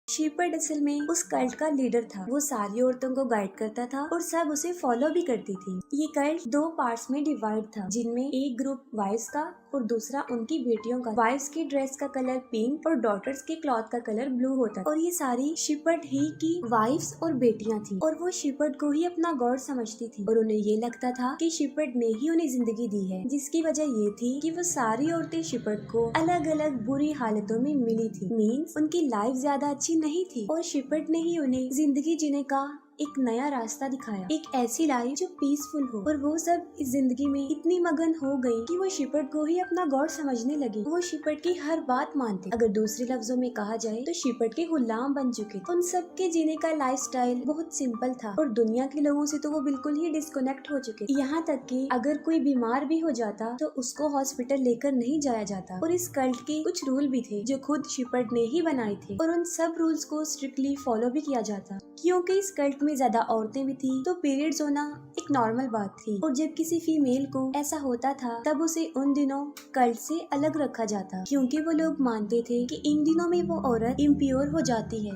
शीपर्ड असल में उस कल्ट का लीडर था। वो सारी औरतों को गाइड करता था और सब उसे फॉलो भी करती थी। ये कल्ट 2 पार्ट्स में डिवाइड था, जिनमें एक ग्रुप वाइफ्स का और दूसरा उनकी बेटियों का। वाइफ्स की ड्रेस का कलर पिंक और डॉटर्स के क्लॉथ का कलर ब्लू होता। और ये सारी शीपर्ड ही की वाइफ्स और बेटियां थी और वो शीपर्ड को ही अपना गॉड समझती थी और उन्हें ये लगता था कि शीपर्ड ने ही उन्हें जिंदगी दी है, जिसकी वजह ये थी कि वो सारी औरतें शीपर्ड को अलग अलग बुरी हालतों में मिली थी। मीन्स उनकी लाइफ ज्यादा अच्छी नहीं थी और शीपर्ड ने ही उन्हें जिंदगी जीने का एक नया रास्ता दिखाया, एक ऐसी लाइफ जो पीसफुल हो। और वो सब इस जिंदगी में इतनी मगन हो गई कि वो शीपर्ड को ही अपना गॉड समझने लगी। वो शीपर्ड की हर बात मानते, अगर दूसरे लफ्जों में कहा जाए तो शीपर्ड के गुलाम बन चुके थे। उन सब के जीने का लाइफस्टाइल बहुत सिंपल था और दुनिया के लोगों से तो वो बिल्कुल ही डिस्कनेक्ट हो चुके। यहाँ तक कि अगर कोई बीमार भी हो जाता तो उसको हॉस्पिटल लेकर नहीं जाया जाता। और इस कल्ट के कुछ रूल भी थे जो खुद शीपर्ड ने ही बनाए थे और उन सब रूल्स को स्ट्रिक्टली फॉलो भी किया जाता। क्योंकि इस कल्ट में ज्यादा औरतें भी थी तो पीरियड्स होना एक नॉर्मल बात थी और जब किसी फीमेल को ऐसा होता था तब उसे उन दिनों कल्ट से अलग रखा जाता, क्योंकि वो लोग मानते थे कि इन दिनों में वो औरत इम्प्योर हो जाती है।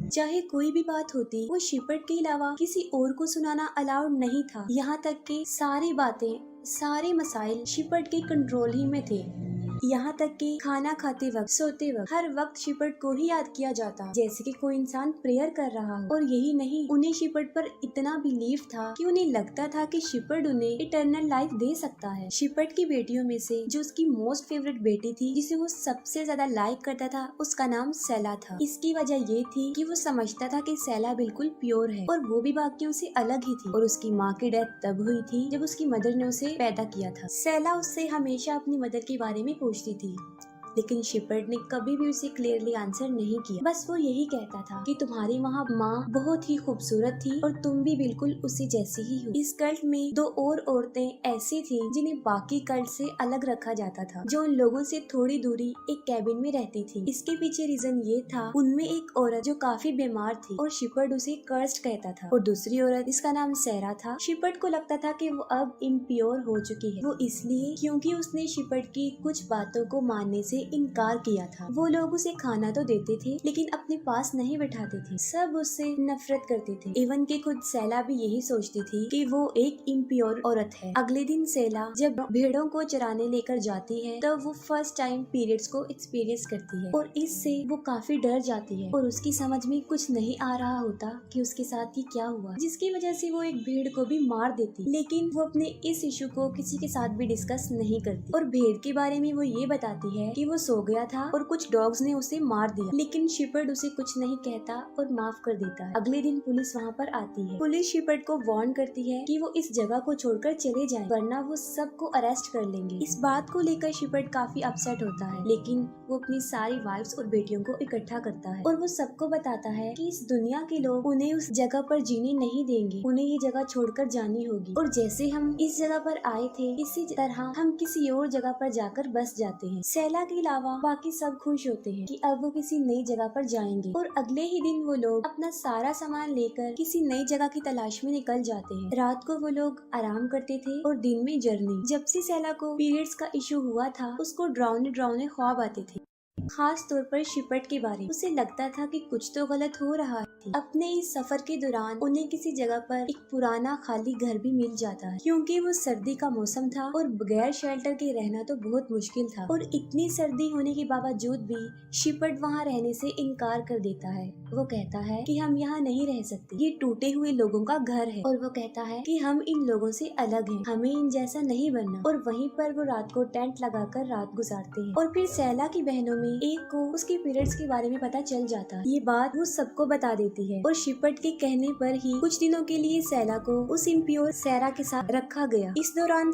चाहे कोई भी बात होती, वो शीपर्ड के अलावा किसी और को सुनाना अलाउड नहीं था। यहाँ तक कि सारी बातें, सारे मसाइल शीपर्ड के कंट्रोल ही में थे। यहाँ तक कि खाना खाते वक्त, सोते वक्त, हर वक्त शीपर्ड को ही याद किया जाता, जैसे कि कोई इंसान प्रेयर कर रहा हो। और यही नहीं, उन्हें शीपर्ड पर इतना बिलीव था कि उन्हें लगता था कि शीपर्ड उन्हें इटर्नल लाइफ दे सकता है। शीपर्ड की बेटियों में से जो उसकी मोस्ट फेवरेट बेटी थी, जिसे वो सबसे ज्यादा लाइक करता था, उसका नाम सेला था। इसकी वजह ये थी कि वो समझता था कि सेला बिल्कुल प्योर है और वो भी बाकियों से अलग ही थी। और उसकी माँ की डेथ तब हुई थी जब उसकी मदर ने उसे पैदा किया था। सेला उससे हमेशा अपनी मदर के बारे में पूछती थी, लेकिन शीपर्ड ने कभी भी उसे क्लियरली आंसर नहीं किया। बस वो यही कहता था कि तुम्हारी वहाँ माँ बहुत ही खूबसूरत थी और तुम भी बिल्कुल उसी जैसी ही हो। इस कल्ट में 2 और औरतें ऐसी थी जिन्हें बाकी कल्ट से अलग रखा जाता था, जो उन लोगों से थोड़ी दूरी एक कैबिन में रहती थी। इसके पीछे रीजन ये था, उनमें एक औरत जो काफी बीमार थी और शीपर्ड उसे कर्स्ड कहता था, और दूसरी औरत, जिसका नाम सेरा था, शीपर्ड को लगता था कि वो अब इम्प्योर हो चुकी है। वो इसलिए क्योंकि उसने शीपर्ड की कुछ बातों को मानने से इनकार किया था। वो लोग उसे खाना तो देते थे लेकिन अपने पास नहीं बैठाते थे, सब उससे नफरत करते थे। इवन के खुद सेला भी यही सोचती थी कि वो एक इम्प्योर औरत है। अगले दिन सेला जब भेड़ों को चराने लेकर जाती है तब वो फर्स्ट टाइम पीरियड्स को एक्सपीरियंस करती है और इससे वो काफी डर जाती है और उसकी समझ में कुछ नहीं आ रहा होता कि उसके साथ ही क्या हुआ, जिसकी वजह से वो एक भेड़ को भी मार देती। लेकिन वो अपने इस इशू को किसी के साथ भी डिस्कस नहीं करती और भेड़ के बारे में वो ये बताती है कि वो सो गया था और कुछ डॉग्स ने उसे मार दिया, लेकिन शीपर्ड उसे कुछ नहीं कहता और माफ कर देता है। अगले दिन पुलिस वहाँ पर आती है। पुलिस शीपर्ड को वार्न करती है कि वो इस जगह को छोड़कर चले जाएं, वरना वो सबको अरेस्ट कर लेंगे। इस बात को लेकर शीपर्ड काफी अपसेट होता है, लेकिन वो अपनी सारी वाइफ्स और बेटियों को इकट्ठा करता है और वो सबको बताता है कि इस दुनिया के लोग उन्हें उस जगह पर जीने नहीं देंगे, उन्हें ये जगह छोड़कर जानी होगी। और जैसे हम इस जगह पर आए थे, इसी तरह हम किसी और जगह पर जाकर बस जाते हैं। सेला के अलावा बाकी सब खुश होते हैं कि अब वो किसी नई जगह पर जाएंगे और अगले ही दिन वो लोग अपना सारा सामान लेकर किसी नई जगह की तलाश में निकल जाते हैं। रात को वो लोग आराम करते थे और दिन में जर्नी। जब से सेला को पीरियड्स का इशू हुआ था, उसको डरावने डरावने ख्वाब आते थे, खास तौर पर शीपर्ड के बारे में। उसे लगता था कि कुछ तो गलत हो रहा है। अपने इस सफर के दौरान उन्हें किसी जगह पर एक पुराना खाली घर भी मिल जाता है, क्योंकि वो सर्दी का मौसम था और बगैर शेल्टर के रहना तो बहुत मुश्किल था। और इतनी सर्दी होने के बावजूद भी शीपर्ड वहाँ रहने से इनकार कर देता है। वो कहता है कि हम यहाँ नहीं रह सकते, ये टूटे हुए लोगों का घर है। और वो कहता है कि हम इन लोगों से अलग हैं, हमें इन जैसा नहीं बनना। और वहीं पर वो रात को टेंट लगाकर रात गुजारते हैं। और फिर सेला की बहनों में एक को उसके पीरियड्स के बारे में पता चल जाता है। ये बात वो सबको बता देती है और शीपर्ड के कहने पर ही कुछ दिनों के लिए सेला को उस इम्प्योर सेरा के साथ रखा गया। इस दौरान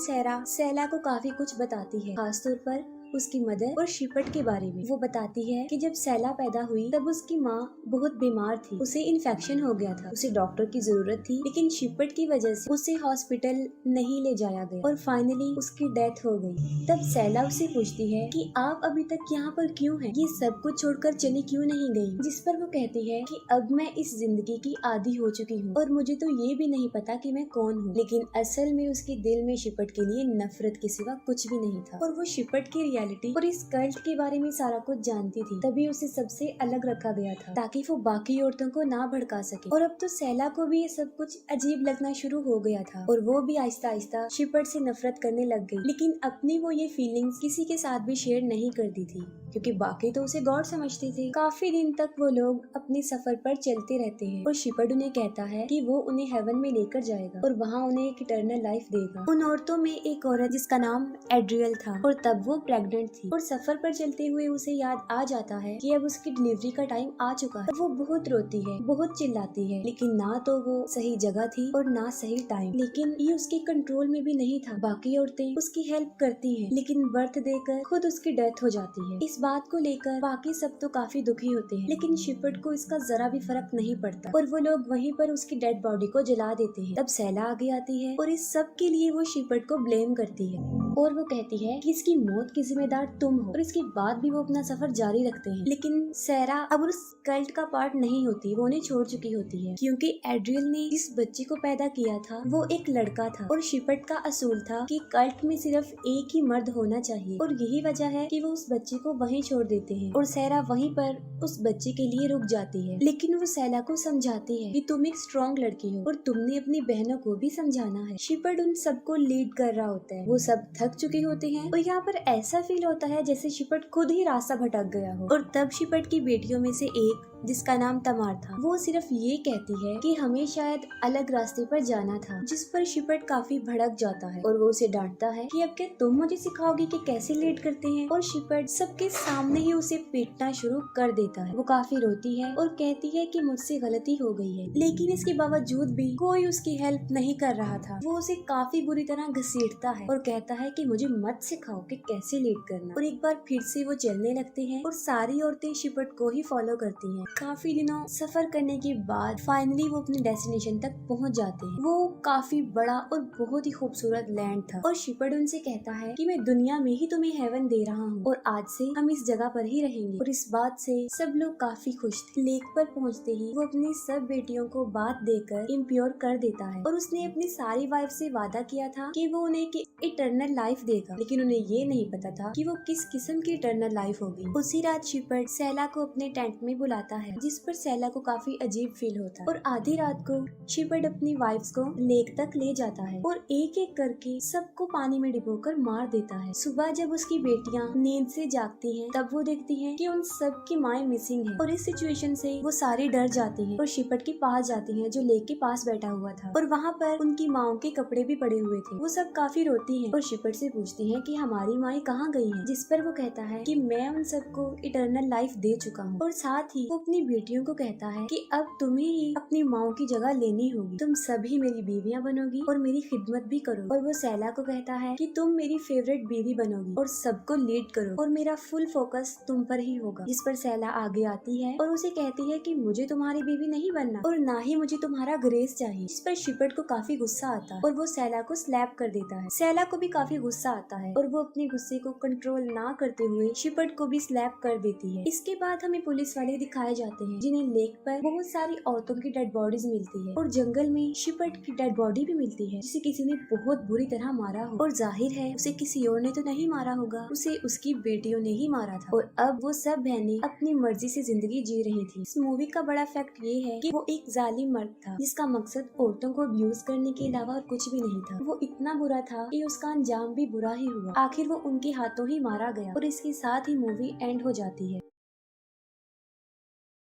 सेला को काफी कुछ बताती है, खासतौर पर उसकी मदर और शीपर्ड के बारे में। वो बताती है कि जब सेला पैदा हुई तब उसकी माँ बहुत बीमार थी, उसे इन्फेक्शन हो गया था, उसे डॉक्टर की जरूरत थी, लेकिन शीपर्ड की वजह से उसे हॉस्पिटल नहीं ले जाया गया और फाइनली उसकी डेथ हो गई। तब सेला उसे पूछती है कि आप अभी तक यहाँ पर क्यों हैं? ये सब कुछ छोड़कर चली क्यों नहीं गई? जिस पर वो कहती है कि अब मैं इस जिंदगी की आदी हो चुकी हूँ और मुझे तो ये भी नहीं पता कि मैं कौन हूँ। लेकिन असल में उसके दिल में शीपर्ड के लिए नफरत के सिवा कुछ भी नहीं था और वो शीपर्ड की स्पिरिचुअलिटी और इस कल्ट के बारे में सारा कुछ जानती थी, तभी उसे सबसे अलग रखा गया था ताकि वो बाकी औरतों को ना भड़का सके। और अब तो सैला को भी ये सब कुछ अजीब लगना शुरू हो गया था और वो भी आहिस्ता आहिस्ता शिपर्ड से नफरत करने लग गई। लेकिन अपनी वो ये फीलिंग्स किसी के साथ भी शेयर नहीं करती थी क्योंकि बाकी तो उसे गॉड समझते थे। काफी दिन तक वो लोग अपने सफर पर चलते रहते हैं और शिपर्ड उन्हें कहता है कि वो उन्हें हेवन में लेकर जाएगा और वहाँ उन्हें एक इटर्नल लाइफ देगा। उन औरतों में एक औरत जिसका नाम एड्रियल था और तब वो प्रेग्नेंट थी और सफर पर चलते हुए उसे याद आ जाता है कि अब उसकी डिलीवरी का टाइम आ चुका है। वो बहुत रोती है, बहुत चिल्लाती है, लेकिन ना तो वो सही जगह थी और ना सही टाइम। लेकिन ये उसके कंट्रोल में भी नहीं था। बाकी औरतें उसकी हेल्प करती हैं, लेकिन बर्थ देकर खुद उसकी डेथ हो जाती है। इस बात को लेकर बाकी सब तो काफी दुखी होते हैं, लेकिन शिपर्ड को इसका जरा भी फर्क नहीं पड़ता और वो लोग वहीं पर उसकी डेड बॉडी को जला देते हैं। तब सैला आगे आती है और इस सब के लिए वो शिपर्ड को ब्लेम करती है और वो कहती है कि इसकी मौत की जिम्मेदार तुम हो। और इसके बाद भी वो अपना सफर जारी रखते हैं, लेकिन सैरा अब उस कल्ट का पार्ट नहीं होती, वो उन्हें छोड़ चुकी होती है क्योंकि एड्रियल ने जिस बच्चे को पैदा किया था वो एक लड़का था और शिपर्ड का असूल था कि कल्ट में सिर्फ एक ही मर्द होना चाहिए और यही वजह है कि वो उस बच्चे को वहीं छोड़ देते हैं और सैरा वहीं पर उस बच्चे के लिए रुक जाती है। लेकिन वो सैला को समझाती है कि तुम एक स्ट्रॉन्ग लड़की हो और तुमने अपनी बहनों को भी समझाना है। शिपर्ड उन सबको लीड कर रहा होता है, वो सब थक चुके होते हैं और यहाँ पर ऐसा फील होता है जैसे शिपर्ड खुद ही रास्ता भटक गया हो। और तब शिपर्ड की बेटियों में से एक जिसका नाम तमार था, वो सिर्फ ये कहती है कि हमें शायद अलग रास्ते पर जाना था, जिस पर शिपर्ड काफी भड़क जाता है और वो उसे डांटता है कि अब क्या तुम मुझे सिखाओगी कि कैसे लीड करते हैं। और शिपर्ड सबके सामने ही उसे पीटना शुरू कर देता है। वो काफी रोती है और कहती है कि मुझसे गलती हो गई है, लेकिन इसके बावजूद भी कोई उसकी हेल्प नहीं कर रहा था। वो उसे काफी बुरी तरह घसीटता है और कहता है कि मुझे मत सिखाओ कि कैसे लीड करना। और एक बार फिर से वो चलने लगते हैं और सारी औरतें शिपर्ड को ही फॉलो करती हैं। काफी दिनों सफर करने के बाद फाइनली वो अपने डेस्टिनेशन तक पहुंच जाते हैं। वो काफी बड़ा और बहुत ही खूबसूरत लैंड था और शिपर्ड उनसे कहता है कि मैं दुनिया में ही तुम्हें हेवन दे रहा हूँ और आज से हम इस जगह पर ही रहेंगे। और इस बात से सब लोग काफी खुश थे। लेक पर पहुँचते ही वो अपनी सब बेटियों को बात देकर इम्प्योर कर देता है और उसने अपनी सारी वाइफ से वादा किया था कि वो उन्हें इटर्नल लाइफ देगा, लेकिन उन्हें ये नहीं पता था कि वो किस किस्म की इटर्नल लाइफ होगी। उसी रात शिपर्ड सैला को अपने टेंट में बुलाता है, जिस पर सैला को काफी अजीब फील होता है। और आधी रात को शिपर्ड अपनी वाइफ्स को लेक तक ले जाता है और एक एक करके सबको पानी में डुबोकर मार देता है। सुबह जब उसकी बेटियां नींद से जागती हैं, तब वो देखती हैं कि उन सब की माएं मिसिंग हैं। और इस सिचुएशन से वो सारी डर जाती हैं और शिपर्ड के पास जाती हैं जो लेक के पास बैठा हुआ था और वहाँ पर उनकी माओं के कपड़े भी पड़े हुए थे। वो सब काफी रोती हैं और शिपर्ड से पूछती हैं कि हमारी माएं कहाँ गई हैं, जिस पर वो कहता है कि मैं उन सबको इटर्नल लाइफ दे चुका हूँ। और साथ ही वो अपनी बेटियों को कहता है कि अब तुम्हें ही अपनी माओ की जगह लेनी होगी, तुम सभी मेरी बीवियां बनोगी और मेरी खिदमत भी करो। और वो सैला को कहता है कि तुम मेरी फेवरेट बीवी बनोगी और सबको लीड करो और मेरा फुल फोकस तुम पर ही होगा। जिस पर सैला आगे आती है और उसे कहती है कि मुझे तुम्हारी बीवी नहीं बनना और ना ही मुझे तुम्हारा ग्रेस चाहिए। जिस पर शिपर्ड को काफी गुस्सा आता है और वो सैला को स्लैप कर देता है। सैला को भी काफी गुस्सा आता है और वो अपने गुस्से को कंट्रोल ना करते हुए शिपर्ड को भी स्लैप कर देती है। इसके बाद हमें पुलिस वाले दिखाए जाते हैं जिन्हें लेक पर बहुत सारी औरतों की डेड बॉडीज मिलती है और जंगल में शिपर्ड की डेड बॉडी भी मिलती है जिसे किसी ने बहुत बुरी तरह मारा हो। और जाहिर है उसे किसी और ने तो नहीं मारा होगा, उसे उसकी बेटियों ने ही मारा था। और अब वो सब बहनें अपनी मर्जी से जिंदगी जी रही थी। इस मूवी का बड़ा फैक्ट ये है कि वो एक जालिम मर्द था जिसका मकसद औरतों को अब्यूज करने के अलावा और कुछ भी नहीं था। वो इतना बुरा था कि उसका अंजाम भी बुरा ही हुआ। आखिर वो उनके हाथों ही मारा गया और इसके साथ ही मूवी एंड हो जाती है।